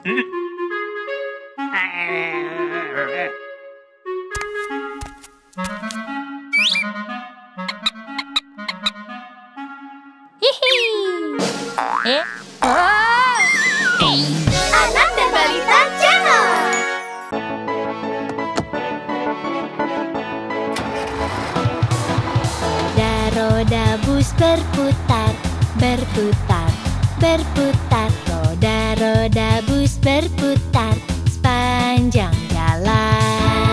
Anak dan Balita Channel. Roda bus berputar, berputar, berputar. Roda bus berputar sepanjang jalan.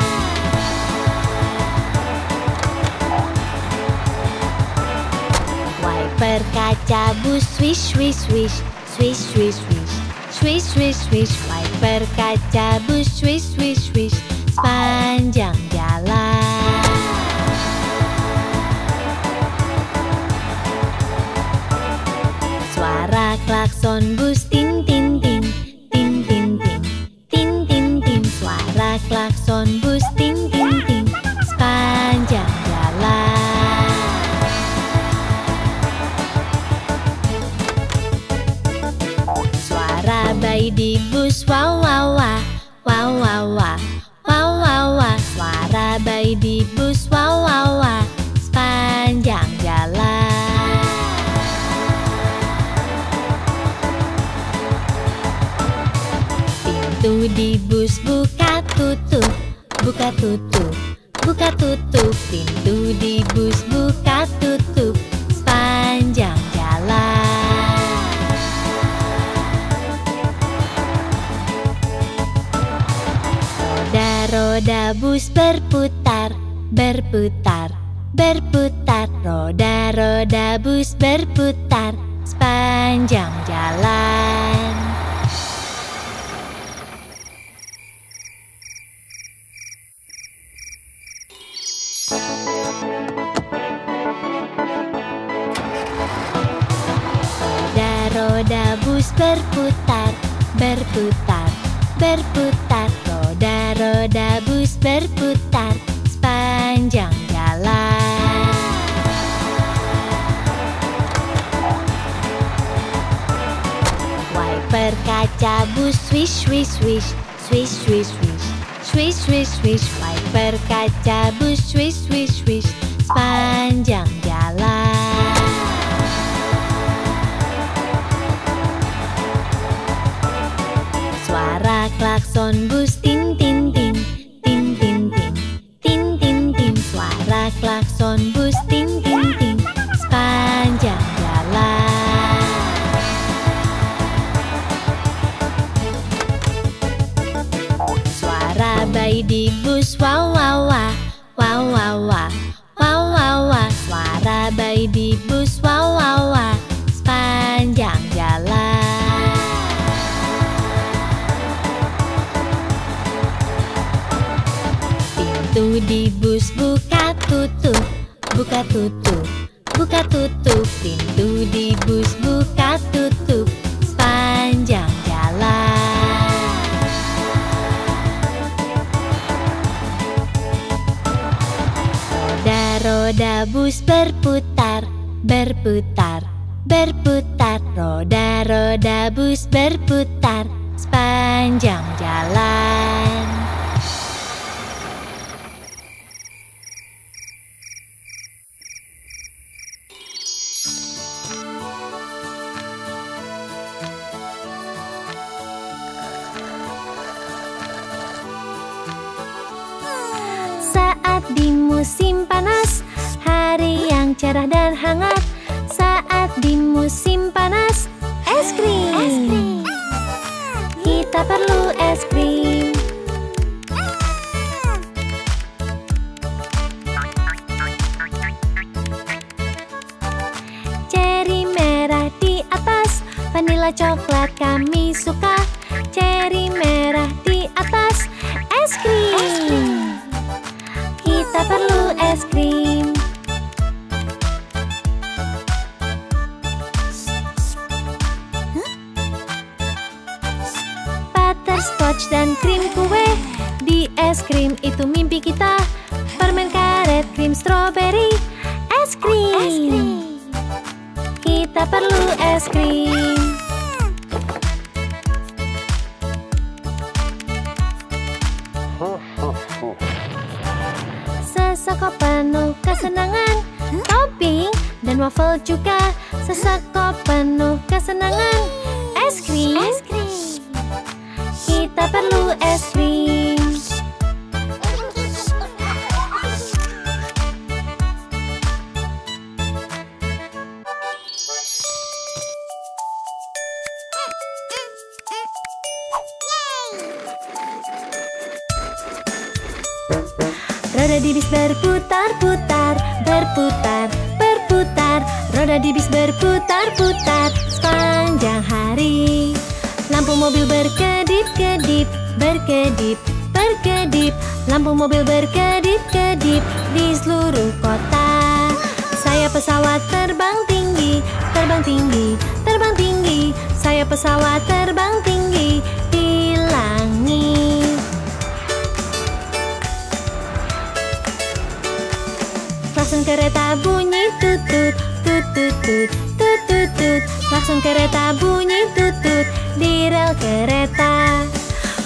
Wiper kaca bus swish, swish, swish, swish, swish, swish, swish, swish, swish. Wiper kaca bus swish, swish, swish sepanjang jalan. Suara klakson bus tin tin tin, tin tin tin, tin tin tin. Suara klakson bus tin tin tin sepanjang jalan. Suara bayi di bus wow wow wah, wow wow wah, wow wow wah. Suara bayi di bus wow wow wah sepanjang jalan. Pintu di bus buka tutup, buka tutup, buka tutup. Pintu di bus buka tutup sepanjang jalan. Roda bus berputar, berputar, berputar. Roda bus berputar sepanjang jalan. Roda bus berputar, berputar, berputar. Roda bus berputar sepanjang jalan. Wiper kaca bus swish, swish, swish, swish, swish, swish, swish, swish, swish. Wiper kaca bus swish, swish, swish sepanjang jalan. Suara klakson bus tin tin tin, tin tin tin, tin tin tin. Suara klakson bus tin tin tin sepanjang jalan. Suara bayi di bus wow wow wah, wow wow wah, wow wow wah. Suara bayi di bus wow wow wah sepanjang jalan. Pintu di bus buka tutup, buka tutup, buka tutup. Pintu di bus buka tutup sepanjang jalan. Roda bus berputar, berputar, berputar. Roda bus berputar sepanjang jalan. Saat di musim panas, hari yang cerah dan hangat. Saat di musim panas, es krim. Kita perlu es krim. Ceri merah di atas, vanila coklat kami suka. Ceri merah di atas, es krim. Kita perlu es krim. Butterscotch dan krim kue, di es krim itu mimpi kita. Permen karet, krim stroberi, es krim. Kita perlu es krim. cuka, sesekop penuh kesenangan. Es krim, kita perlu es krim. Roda di bis berputar-putar, berputar, berputar. Roda di bis berputar-putar sepanjang hari. Lampu mobil berkedip-kedip, berkedip, berkedip. Lampu mobil berkedip-kedip di seluruh kota. Saya pesawat terbang tinggi, terbang tinggi, terbang tinggi. Saya pesawat terbang tinggi di langit. Klakson kereta bunyi tutut, tutut, tut, tutut, tut. Klakson kereta bunyi tutut di rel kereta.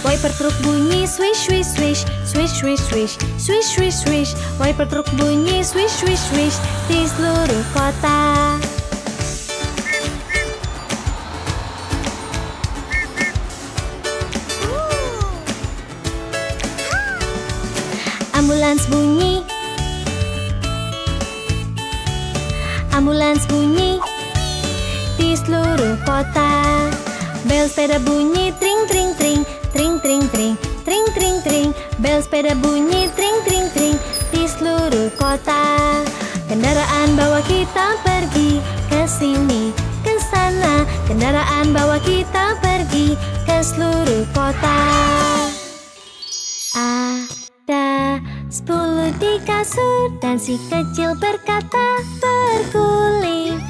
Wiper truk bunyi swish, swish, swish, swish, swish, swish, swish, swish, swish. Wiper truk bunyi swish, swish, swish di seluruh kota. Ambulans bunyi, ambulans bunyi di seluruh kota. Bel sepeda bunyi tring tring tring, tring tring tring, tring tring tring. Bel sepeda bunyi tring tring tring di seluruh kota. Kendaraan bawa kita pergi ke sini, ke sana. Kendaraan bawa kita pergi ke seluruh kota. Ada 10 di kasur dan si kecil berkata, berguling,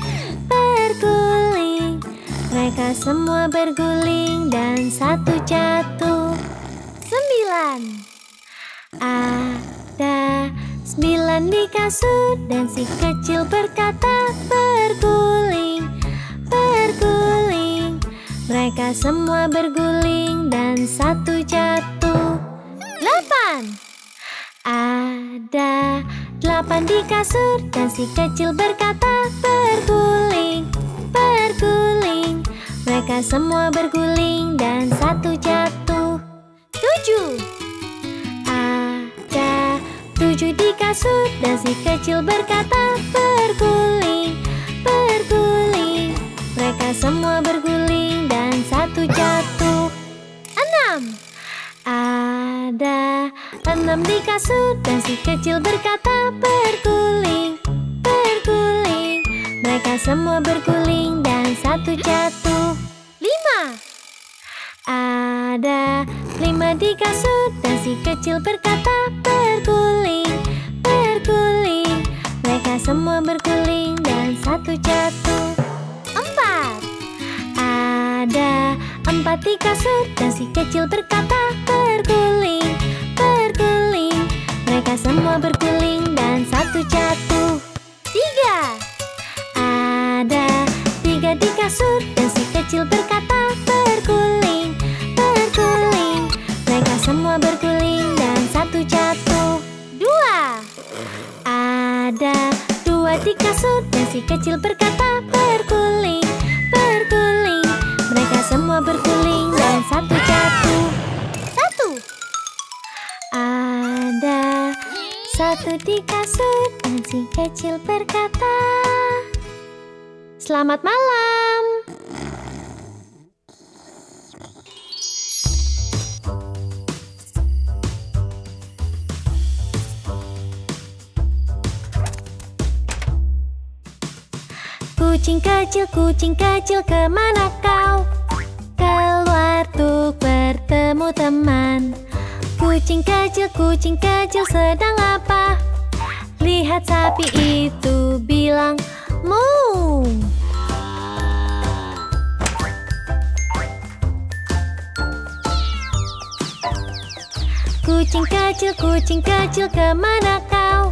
berguling. Mereka semua berguling dan satu jatuh. 9. Ada 9 di kasur dan si kecil berkata, berguling, berguling. Mereka semua berguling dan satu jatuh. 8. Ada 8 di kasur dan si kecil berkata, berguling, berguling. Mereka semua berguling dan satu jatuh. 7. Ada 7 di kasur dan si kecil berkata, berguling, berguling. Mereka semua berguling dan satu jatuh. 6. Ada 6 di kasur dan si kecil berkata, berguling, berguling. Mereka semua berguling dan satu jatuh. 5. Ada 5 di kasur dan si kecil berkata, berguling, berguling. Mereka semua berguling dan satu jatuh. 4. Ada 4 di kasur dan si kecil berkata, berguling, berguling. Mereka semua berguling dan satu jatuh. 3. Ada 3 di kasur dan si kecil berkata, berguling, berguling. Mereka semua berguling dan satu jatuh. 2. Ada 2 di kasur dan si kecil berkata, berguling, berguling. Mereka semua berguling dan satu jatuh. 1. Ada 1 di kasur dan si kecil berkata, selamat malam. Kucing kecil, kemana kau? Keluar untuk bertemu teman. Kucing kecil sedang apa? Lihat sapi itu bilang, mu. Kucing kecil, kemana kau?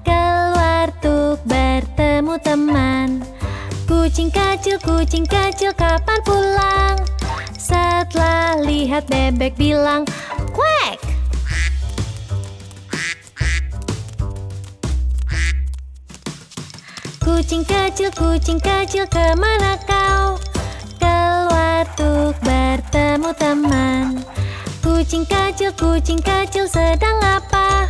Keluar untuk bertemu teman. Kucing kecil, kapan pulang? Setelah lihat bebek bilang, kuek. kucing kecil, kemana kau? Keluar untuk bertemu teman. Kucing kecil, sedang apa?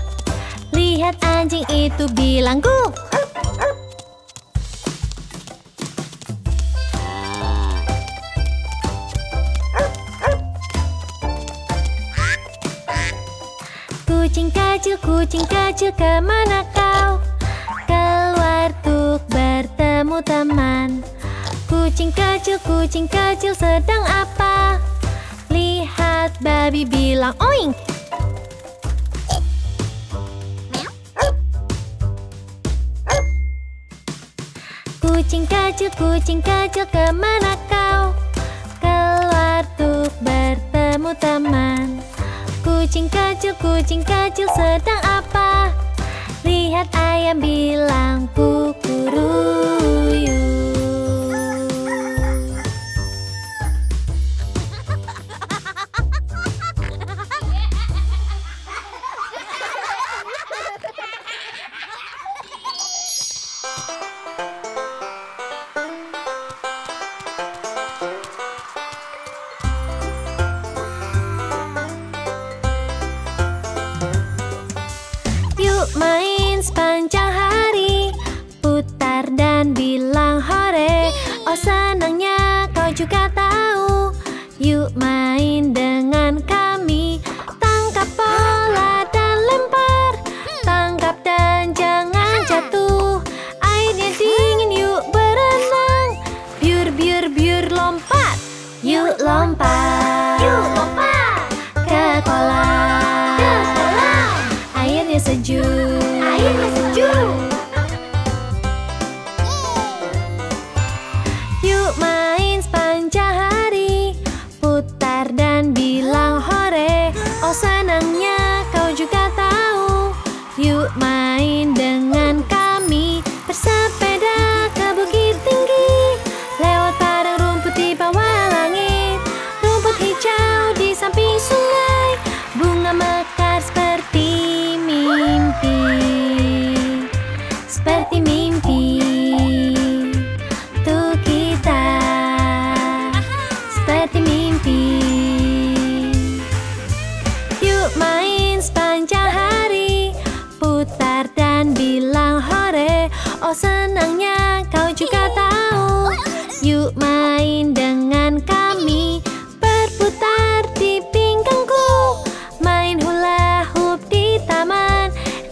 Lihat anjing itu bilang guk. Kucing kecil, kemana kau? Keluar untuk bertemu teman. Kucing kecil, sedang apa? Lihat babi bilang oink. Kucing kecil, kemana kau? Keluar untuk bertemu teman. Kucing kecil, sedang apa? Lihat ayam bilang kukuruyu. Main sepanjang hari, putar dan bilang hore. Oh senangnya kau juga tahu. Yuk main dengan kami. Tangkap bola dan lempar, tangkap dan jangan jatuh. Airnya dingin, yuk berenang. Biur, biur, biur, lompat. Yuk lompat, ke kolam. Airnya sejuk. Yuk main sepanjang hari, putar dan bilang hore. Oh senangnya kau juga tahu. Yuk main dengan kami. Bersepeda ke bukit tinggi, lewat padang rumput di bawah langit. Rumput hijau di samping sungai, bunga mekar seperti mimpi. Seperti mimpi tuh kita, seperti mimpi. Yuk main sepanjang hari, putar dan bilang hore. Oh senangnya kau juga tahu. Yuk main dengan kami. Berputar di pinggangku, main hula hoop di taman.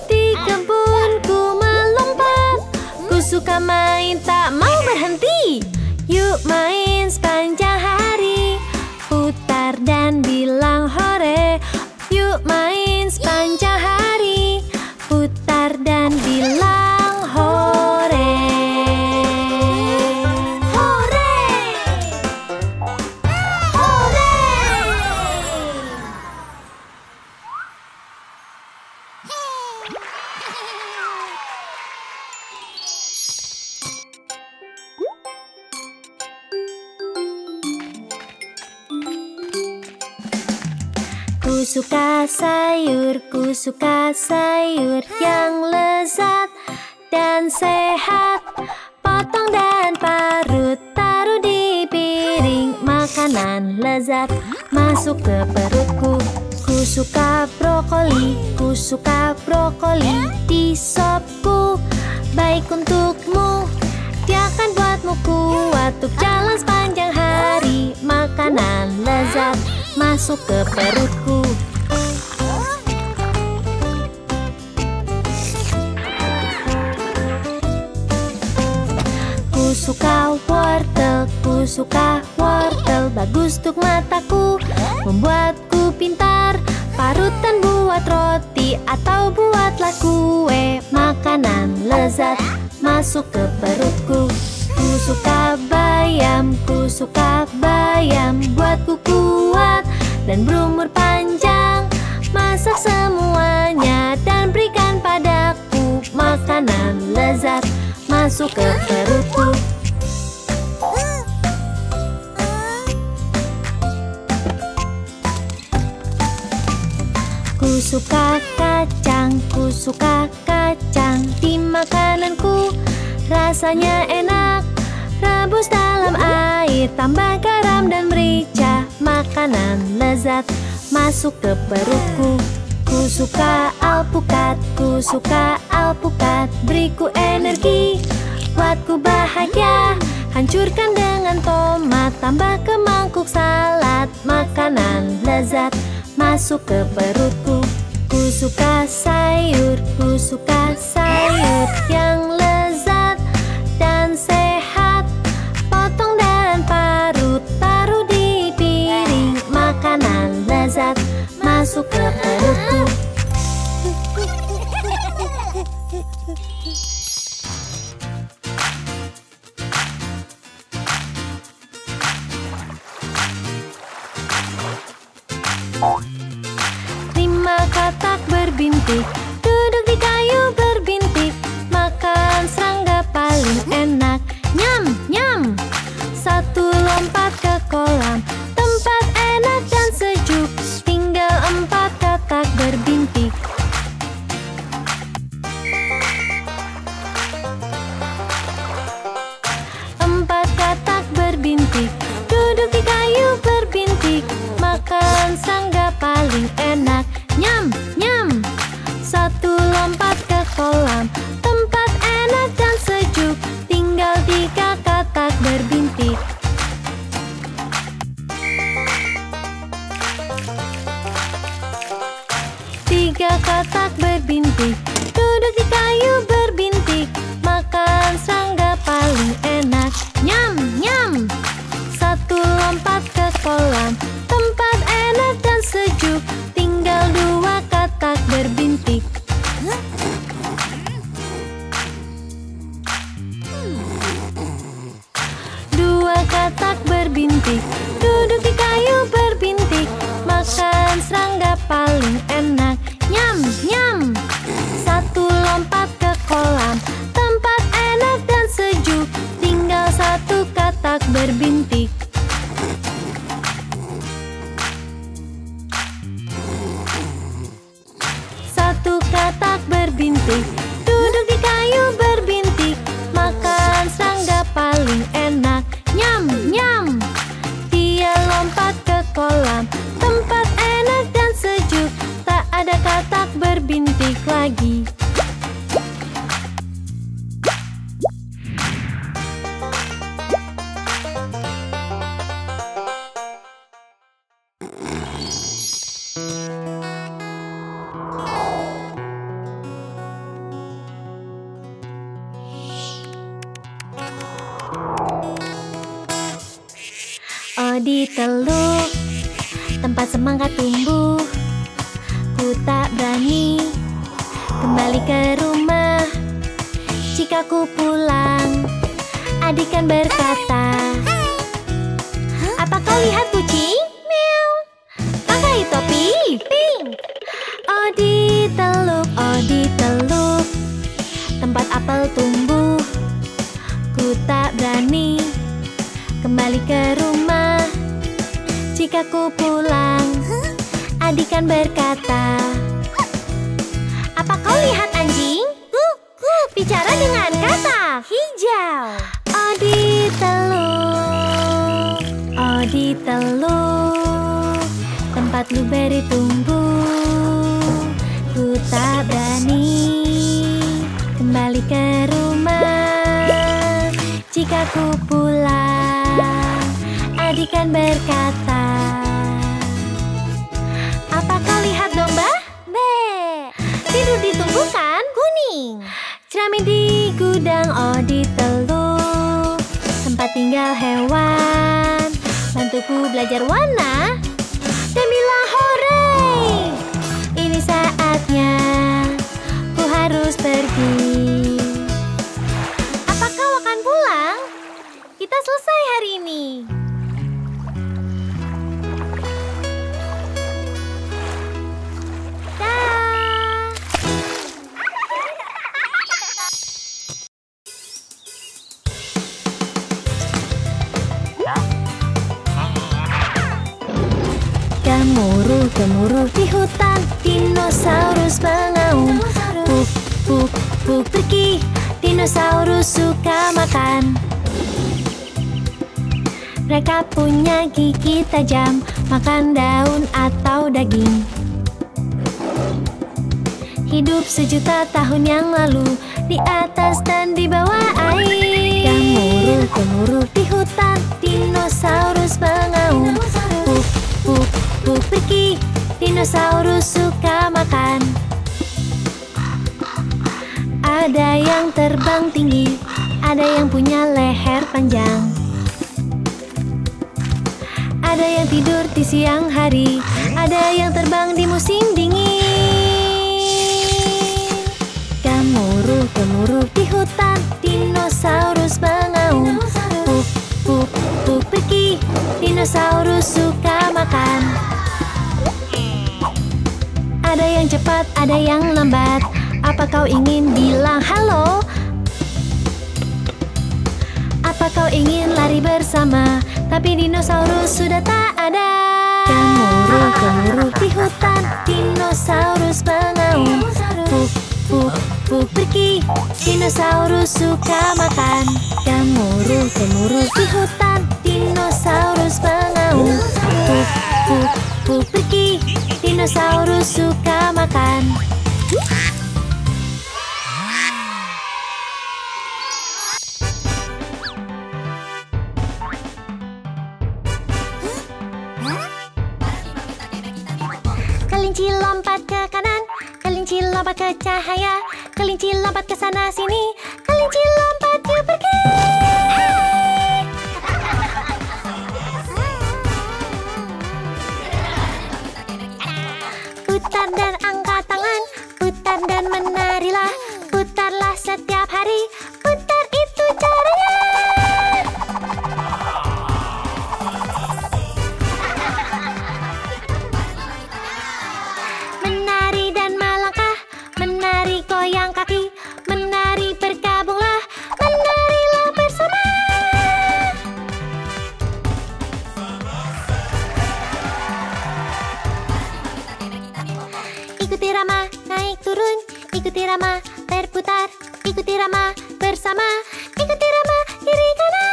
Di kebunku melompat, ku suka main tak mau berhenti. Yuk main sepanjang hari, putar dan bilang hore. Yuk main sepanjang hari, putar dan bilang hore. Hore! Hore! Ku suka sayur yang lezat dan sehat. Potong dan parut, taruh di piring. Makanan lezat masuk ke perutku. Ku suka brokoli di sopku. Baik untukmu, dia akan buatmu kuat untuk jalan sepanjang hari. Makanan lezat masuk ke perutku. Ku suka wortel, bagus untuk mataku, membuatku pintar. Parutan buat roti atau buatlah kue. Makanan lezat masuk ke perutku. Ku suka bayam, buatku kuat dan berumur panjang. Masak semuanya dan berikan padaku. Makanan lezat masuk ke perutku. Ku suka kacang di makananku. rasanya enak. Rebus dalam air, tambah garam dan merica. Makanan lezat masuk ke perutku. Ku suka alpukat, ku suka alpukat. Beriku energi, buatku bahagia. Hancurkan dengan tomat, tambah ke mangkuk salad. Makanan lezat masuk ke perutku. Ku suka sayur, ku suka sayur yang lezat dan sehat. Potong dan parut, taruh di piring. Makanan lezat masuk ke perutku. Lima katak berbintik, duduk di kayu berbintik. Makan serangga paling enak. Nyam, nyam. Satu lompat ke kolam, tempat enak dan sejuk. Tinggal 4 katak berbintik. Empat katak berbintik, duduk di kayu berbintik. Makan serangga paling enak. Nyam, nyam. Satu lompat ke kolam, tempat enak dan sejuk. Tinggal 3 katak berbintik. Tiga katak berbintik, duduk di kayu berbintik. Makan serangga paling enak. Nyam, nyam. Satu lompat ke kolam, tempat enak dan sejuk. Tinggal 2 katak berbintik. Dua katak berbintik, duduk di kayu berbintik. Makan serangga paling enak. Nyam, nyam. Satu lompat ke kolam, tempat enak dan sejuk. Tinggal 1 katak berbintik. Satu katak berbintik, duduk di kayu berbintik. Makan serangga paling enak. Nyam, nyam. Dia lompat ke kolam, tempat enak dan sejuk. Tak ada katak berbintik lagi. Di teluk, tempat semangat tumbuh. Ku tak berani kembali ke rumah. Jika ku pulang, adik kan berkata, apa kau lihat kucing? Meow. Pakai topi pink. Oh di teluk, tempat apel tumbuh. Ku tak berani kembali ke rumah. Jika ku pulang, adik kan berkata, apa kau lihat anjing? Bicara dengan kata hijau. Oh di teluk, tempat blueberry tumbuh. Ku tak berani kembali ke rumah. Jika ku pulang, adik kan berkata, apa kau lihat domba? Be, tidur di tumbukan kuning. Cermin di gudang, oh di teluk, tempat tinggal hewan. Bantuku belajar warna dan bilang hore. Ini saatnya ku harus pergi. Apa kau akan pulang? Kita selesai hari ini. Gemuruh di hutan, dinosaurus mengaum. Puk, puk, puk pergi di Dinosaurus suka makan. Mereka punya gigi tajam, makan daun atau daging. Hidup sejuta tahun yang lalu, di atas dan di bawah air. Gemuruh di hutan, dinosaurus mengaum. Puk, puk, puk pergi, dinosaurus suka makan. Ada yang terbang tinggi, ada yang punya leher panjang. Ada yang tidur di siang hari, ada yang terbang di musim dingin. Gemuruh di hutan, dinosaurus mengaum. Puk, puk, puk pergi, dinosaurus suka makan. Ada yang cepat, ada yang lambat. Apa kau ingin bilang halo? Apa kau ingin lari bersama? Tapi dinosaurus sudah tak ada. Gemuruh di hutan, dinosaurus mengaum. Puk, puk, puk pergi, dinosaurus suka makan. Gemuruh di hutan, dinosaurus mengaum. Puk, puk, puk pergi, dinosaurus suka makan. Kelinci lompat ke kanan, kelinci lompat ke cahaya, kelinci lompat ke sana sini, kelinci lompat yuk pergi. Putar dan angkat tangan, putar dan menarilah, putarlah setiap hari, putar itu caranya. Menari dan melangkah, menari goyang kaki, menari bergabunglah, menarilah bersama. Ikuti irama naik turun, ikuti irama berputar, ikuti irama bersama, ikuti irama kiri kanan.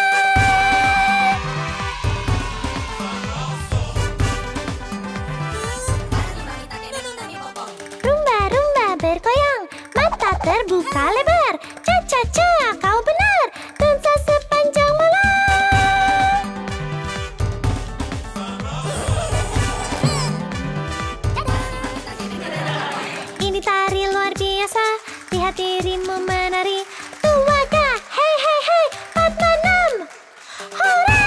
Rumba bergoyang, mata terbuka lebar, ca-ca-ca kau benar, dansa sepanjang malam. Ini tari luar biasa, lihat dirimu menari. Tuaga, hei hei hei, 4, 6, hore!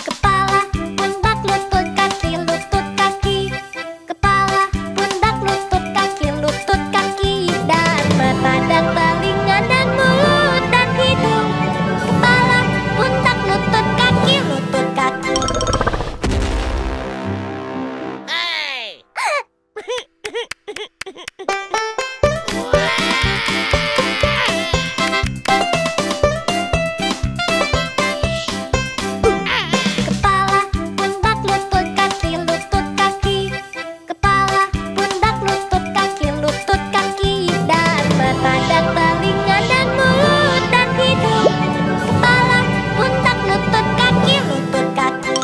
Kepala, pundak, lutut, kaki, lutut, kaki. Kepala, pundak, lutut, kaki, lutut, kaki. Dan mata dan telinga dan mulut dan hidung. Kepala, pundak, lutut, kaki, lutut, kaki. Kepala, pundak, lutut, kaki, lutut, kaki. Kepala, pundak, lutut, kaki, lutut, kaki. Dan mata dan telinga dan mulut dan hidung. Kepala, pundak, lutut, kaki, lutut, kaki.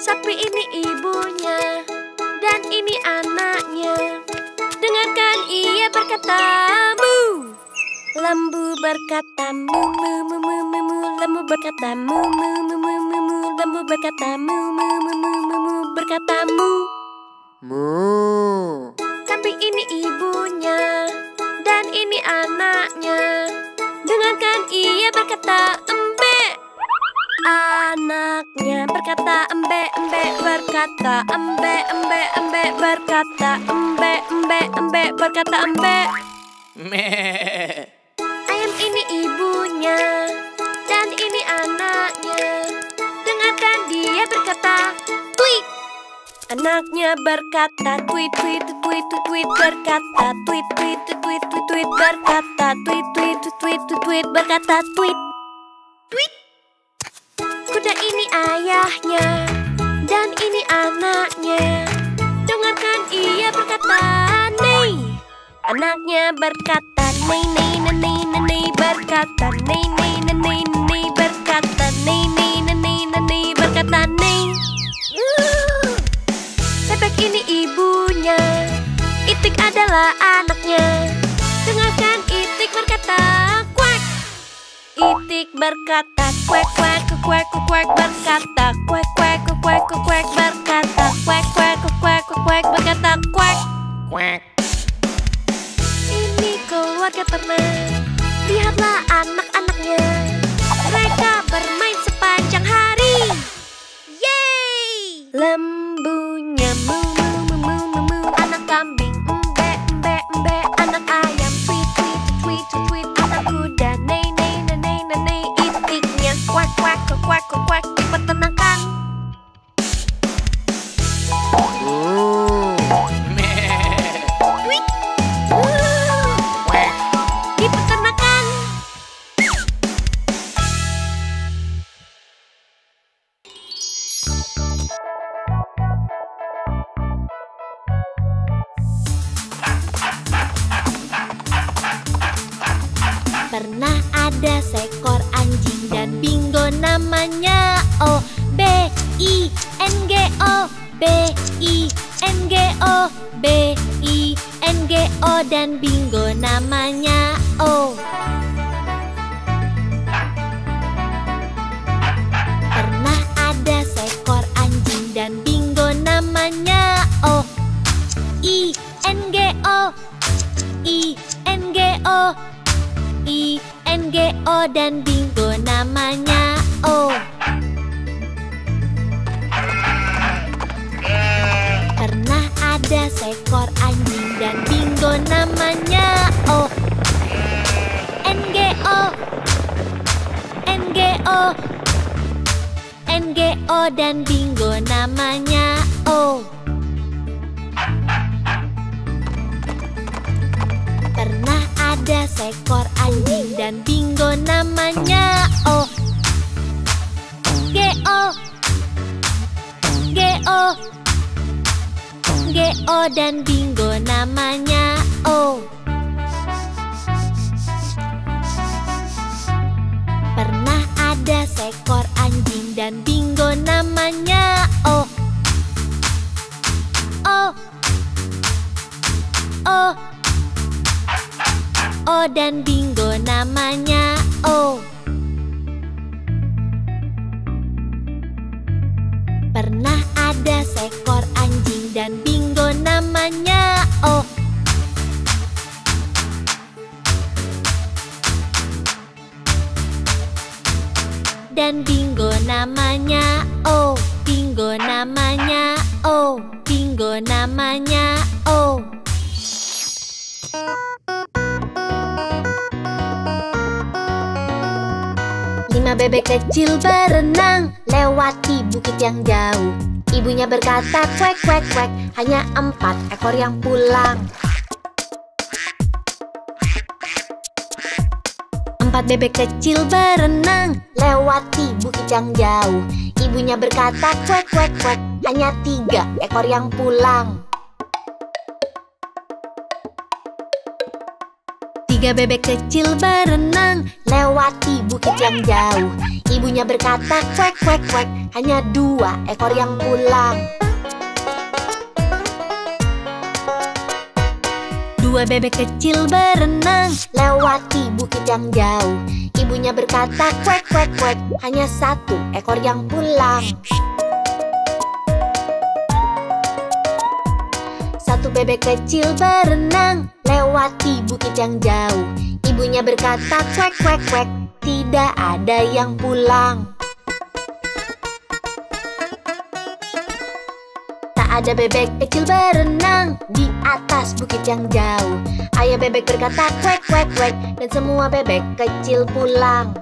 Sapi ini ibunya, dan ini anaknya. Dengarkan ia berkata mu. Lembu berkata mu mu mu mu mu mu. Lembu berkata mu mu mu mu mu mu. Lembu berkata mu mu mu mu mu mu. Berkata mu. Mu. Sapi ini ibunya, dan ini anaknya. Dengarkan ia berkata embe. Anaknya berkata embe, embe berkata embe, embe, embe berkata embe, embe, embe berkata embe. Ayam ini ibunya dan ini anaknya. Dengarkan dia berkata tweet. Anaknya berkata tweet, tweet, tweet, tweet berkata tweet, tweet, tweet, tweet berkata tweet, tweet, tweet, tweet berkata tweet. Tweet. Kuda ini ayahnya dan ini anaknya. Dengarkan ia berkata nei. Anaknya berkata nei, nei, nei, nei berkata nei, nei, nei, nei berkata nei, nei, nei, nei berkata nei. Bebek ini ibunya, Itik adalah anaknya. Dengarkan Itik berkata kuak. Itik berkata kuek, kuek, kuek, kuek berkata kuek, kuek, kuek, kuek berkata kuek, kuek, kuek, kuek berkata kuek. Kuek. Ini keluarga ternak. Lihatlah anak-anaknya. Mereka bermain sepanjang hari. Yeay! Lembunya mu, mu, mu, mu, mu, mu. Anak kambing embe, embe, embe. Anak ayam tweet, tweet, tweet, tweet. Anak kuda nei, nei, nei, nei, nei. Itiknya kuak, kuak, kuak, kuak di peternakan. Tweet. Kuek. Di peternakan. Pernah ada seekor anjing dan bingo namanya O, B, I, N, G, O, B, I, N, G, O, B, I, N, G, O dan bingo namanya O. Pernah ada seekor anjing dan bingo namanya O, I, N, G, O, I, N, G, O, I, N, G, O dan bingo namanya O. Pernah ada seekor anjing dan bingo namanya O, N, G, O, N, G, O, N, G, O dan bingo namanya O. Pernah ada seekor anjing dan bingo namanya O, G, O, G, O, G, O dan bingo namanya O. Pernah ada seekor anjing dan bingo namanya O, O, O, O dan bingo namanya O. Pernah ada seekor anjing dan bingo namanya O, dan bingo namanya O. Bingo namanya O. Bingo namanya O. Lima bebek kecil berenang lewati bukit yang jauh. Ibunya berkata kuek, kuek, kuek. Hanya 4 ekor yang pulang. 4 bebek kecil berenang lewati bukit yang jauh. Ibunya berkata kuek, kuek, kuek. Hanya 3 ekor yang pulang. 3 bebek kecil berenang lewati bukit yang jauh. Ibunya berkata kuek, kuek, kuek. Hanya 2 ekor yang pulang. 2 bebek kecil berenang lewati bukit yang jauh. Ibunya berkata kuek, kuek, kuek. Hanya 1 ekor yang pulang. 1 bebek kecil berenang lewati bukit yang jauh. Ibunya berkata kuek, kuek, kuek. Tidak ada yang pulang. Ada bebek kecil berenang di atas bukit yang jauh. Ayah bebek berkata kuek kuek kuek, dan semua bebek kecil pulang.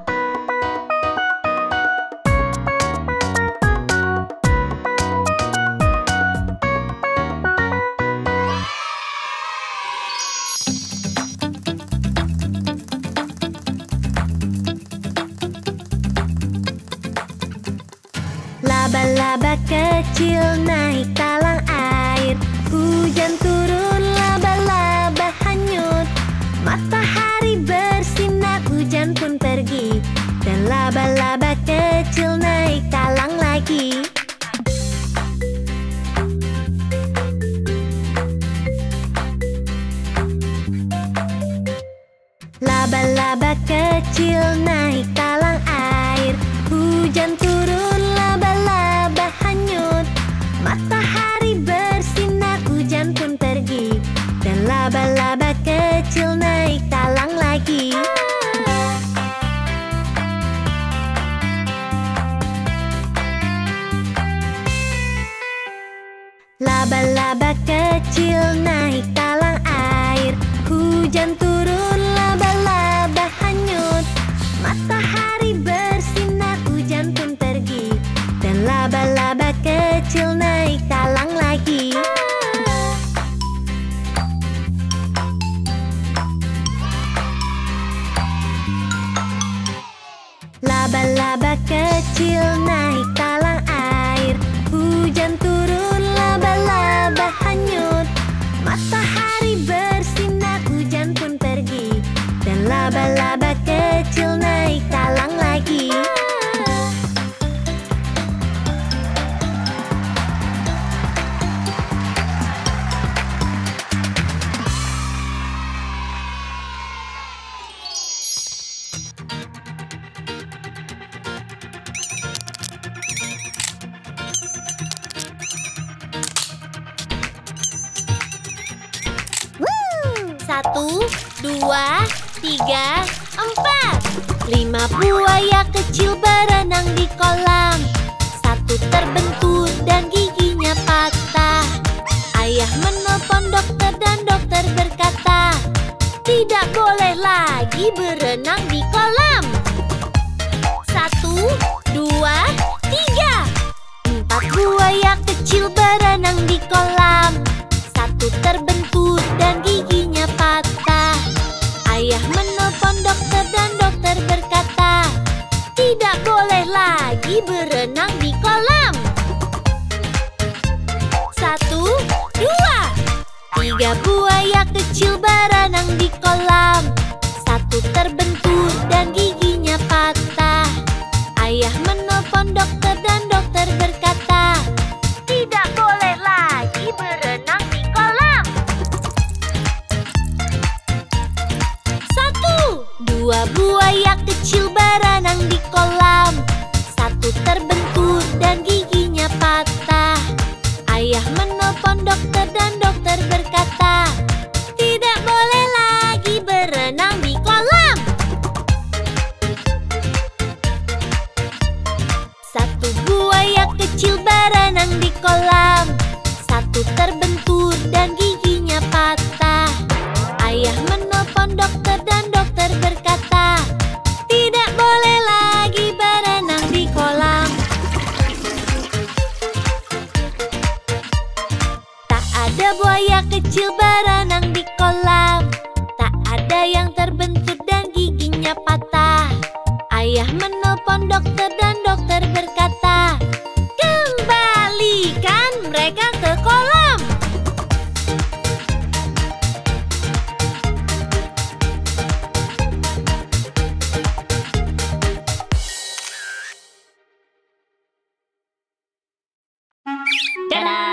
Laba-laba kecil naik talang air. Hujan turun, laba-laba hanyut. Matahari bersinar, hujan pun pergi. Dan laba-laba kecil naik talang lagi. Laba-laba kecil naik talang air. Hujan turun, laba-laba hanyut. Matahari bersinar, hujan pun pergi. Dan laba-laba kecil naik talang lagi. Laba-laba kecil naik talang air. Hujan turun, laba-laba hanyut. Matahari bersinar, hujan pun pergi. Dan laba-laba kecil naik talang lagi. Laba-laba kecil naik talang air. Hujan turun, laba-laba hanyut. Matahari bersinar, hujan pun pergi. Dan laba-laba kecil naik talang lagi. Satu, dua, tiga, empat. 5 buaya kecil berenang di kolam. Satu terbentur dan giginya patah. Ayah menelpon dokter dan dokter berkata, tidak boleh lagi berenang di kolam. 1, 2, 3. 4 buaya kecil berenang di kolam. Satu terbentur dan giginya patah. Ayah menelpon dokter dan dokter berkata, tidak boleh lagi berenang di kolam. 1, 2, 3 buaya kecil berenang di kolam. Satu terbentur dan giginya patah. Ayah menelpon dokter dan dokter berkata, tidak boleh lagi berenang di kolam. 2 buaya kecil berenang di kolam. Satu terbentur dan giginya patah. Ayah menelpon dokter dan dokter berkata, tidak boleh lagi berenang di kolam. 1 buaya kecil berenang di kolam. Satu terbentur dan giginya patah. Ayah menelpon dokter dan dokter berkata, tidak boleh lagi berenang di kolam. Tak ada buaya kecil berenang di kolam. Tak ada yang terbentur dan giginya patah. Ayah menelpon dokter dan dokter berkata, kembalikan mereka ke kolam. Dadah!